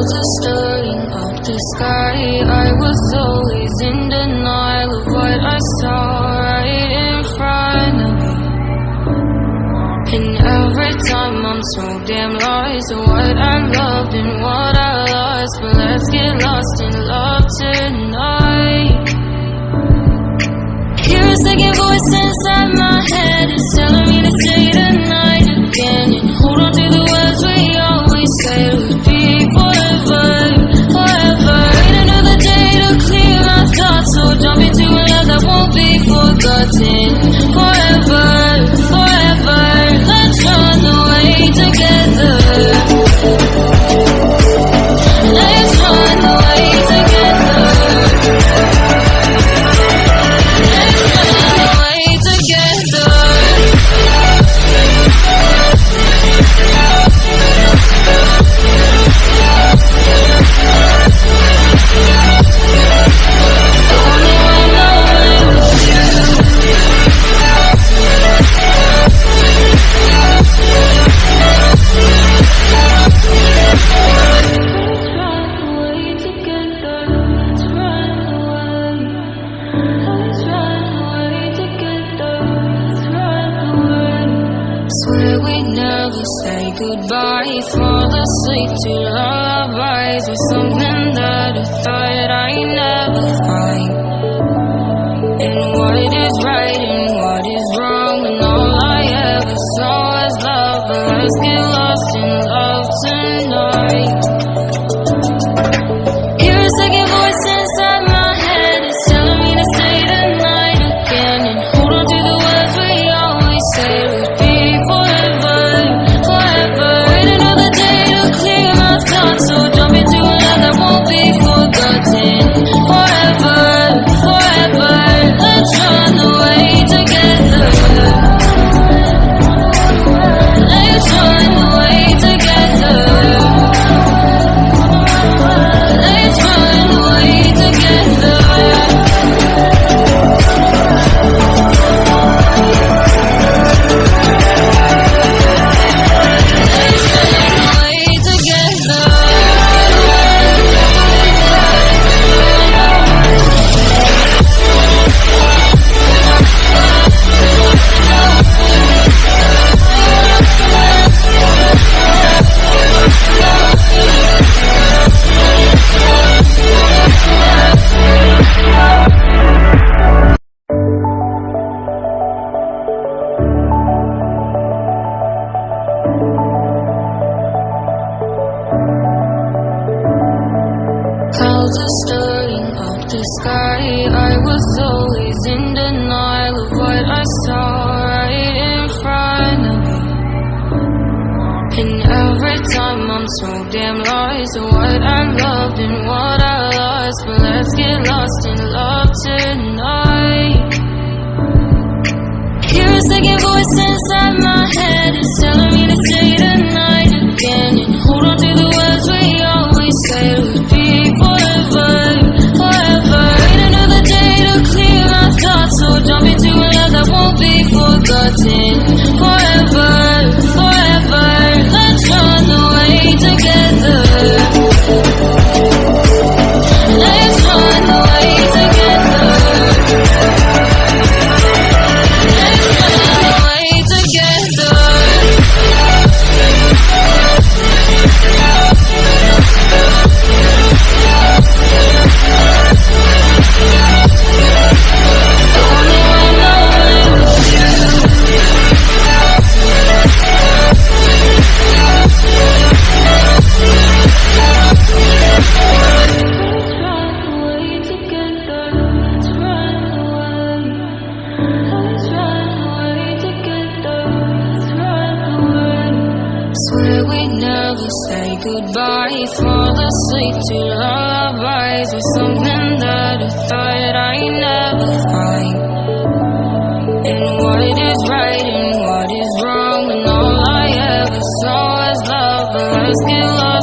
Clouds are stirring up the sky. I was always in denial of what I saw right in front of me. And every time I'm so damn lost to what I loved and what I lost. But let's get lost in love tonight. Hear a second voice inside my head. It's telling me to stay the night again and hold on to the words we always said would be forever, forever. Wait another day to clear my thoughts, so jump into a love that won't be forgotten. Forever, forever. Let's run away together. Let's run away together. Let's run away together. Swear we'd never say goodbye. Fall asleep to lullabies with something that I thought I'd never find. And what is right and what is wrong, and all I ever saw was love. But let's get lost in love tonight. Hear a second voice inside my head. It's telling me to stay the night again and hold on to the words we always say would be forever, forever. Wait another day to clear my thoughts, so jump into a love that won't be forgotten. Forever, forever. Let's run away together. Let's run away together. Let's run away together. Clouds are stirring up the sky. I was always in denial of what I saw right in front of me. And every time I'm so damn lost to what I loved and what I lost. But let's get lost in love tonight. Hear a second voice inside my head. It's telling me to stay the night again and hold on to the words we always said would be forever, forever. Wait another day to clear my thoughts, so jump into a love that won't be forgotten. Forever, forever. Let's run away together. Let's run away together. Let's run away together. Swear we'd never say goodbye. Fall asleep to lullabies with something that I thought I'd never find. And what is right and what is wrong, and all I ever saw was love. But let's get lost